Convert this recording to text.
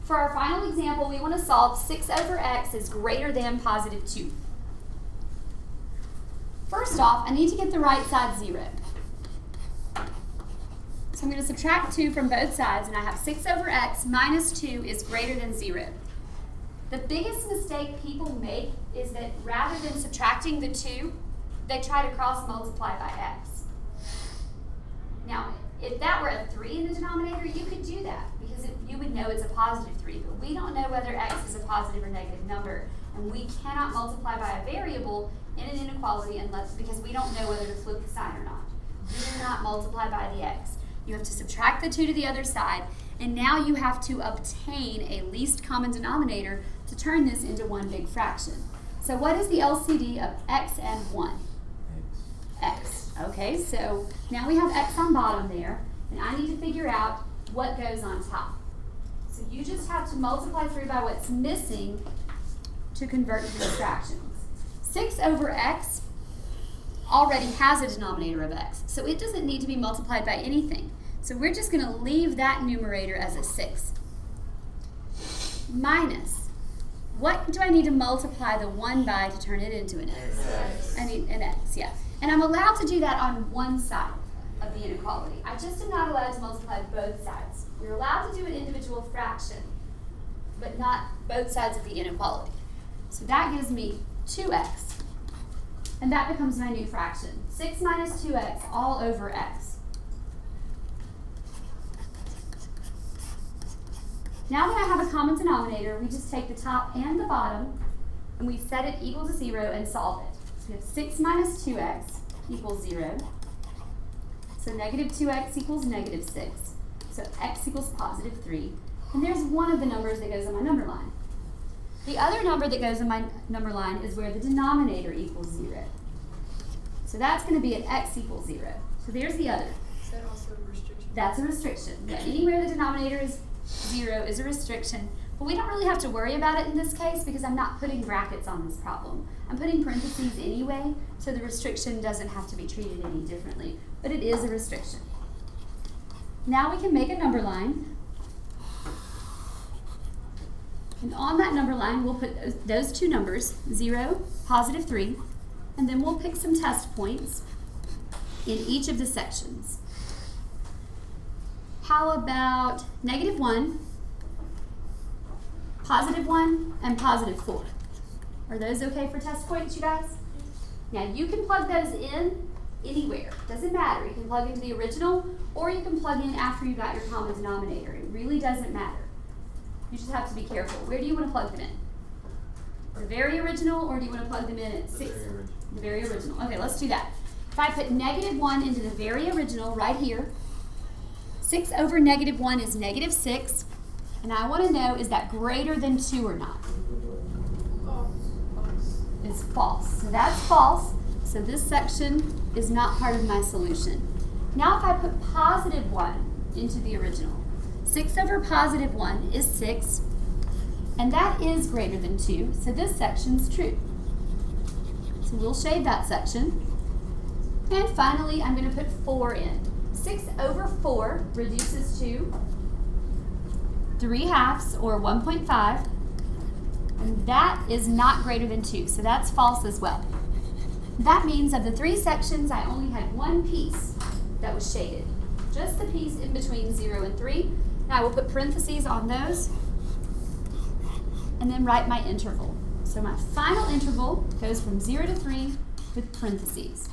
For our final example, we want to solve 6 over x is greater than positive 2. First off, I need to get the right side 0. So I'm going to subtract 2 from both sides, and I have 6 over x minus 2 is greater than 0. The biggest mistake people make is that rather than subtracting the 2, they try to cross multiply by x. Now, if that were a 3 in the denominator, you could do that because you would know it's a positive 3, but we don't know whether x is a positive or negative number, and we cannot multiply by a variable in an inequality because we don't know whether to flip the sign or not. Do not multiply by the x. You have to subtract the 2 to the other side, and now you have to obtain a least common denominator to turn this into one big fraction. So what is the LCD of x and 1? X. Okay, so now we have x on bottom there, and I need to figure out what goes on top. So you just have to multiply through by what's missing to convert to these fractions. 6 over x already has a denominator of x, so it doesn't need to be multiplied by anything. So we're just going to leave that numerator as a 6. Minus, what do I need to multiply the 1 by to turn it into an x? I need an x, yeah. And I'm allowed to do that on one side of the inequality. I just am not allowed to multiply both sides. You're allowed to do an individual fraction, but not both sides of the inequality. So that gives me 2x, and that becomes my new fraction. 6 minus 2x all over x. Now that I have a common denominator, we just take the top and the bottom, and we set it equal to 0 and solve it. So we have 6 minus 2x equals 0. So negative 2x equals negative 6. So x equals positive 3. And there's one of the numbers that goes on my number line. The other number that goes on my number line is where the denominator equals 0. So that's going to be at x equals 0. So there's the other. Is that also a restriction? That's a restriction. Yeah, anywhere the denominator is 0 is a restriction. But we don't really have to worry about it in this case because I'm not putting brackets on this problem. I'm putting parentheses anyway, so the restriction doesn't have to be treated any differently. But it is a restriction. Now we can make a number line. And on that number line, we'll put those two numbers, 0, positive 3, and then we'll pick some test points in each of the sections. How about negative 1, positive 1, and positive 4? Are those okay for test points, you guys? Now, you can plug those in anywhere. Doesn't matter. You can plug into the original, or you can plug in after you got your common denominator. It really doesn't matter. You just have to be careful. Where do you want to plug them in? The very original, or do you want to plug them in at 6? The very original. Okay, let's do that. If I put negative 1 into the very original right here, 6 over negative 1 is negative 6. And I want to know, is that greater than 2 or not? False. It's false. So that's false. So this section is not part of my solution. Now if I put positive 1 into the original, 6 over positive 1 is 6. And that is greater than 2. So this section's true. So we'll shade that section. And finally, I'm going to put 4 in. 6 over 4 reduces to 3/2, or 1.5, and that is not greater than 2, so that's false as well. That means of the 3 sections, I only had one piece that was shaded, just the piece in between 0 and 3. Now I will put parentheses on those, and then write my interval. So my final interval goes from 0 to 3 with parentheses.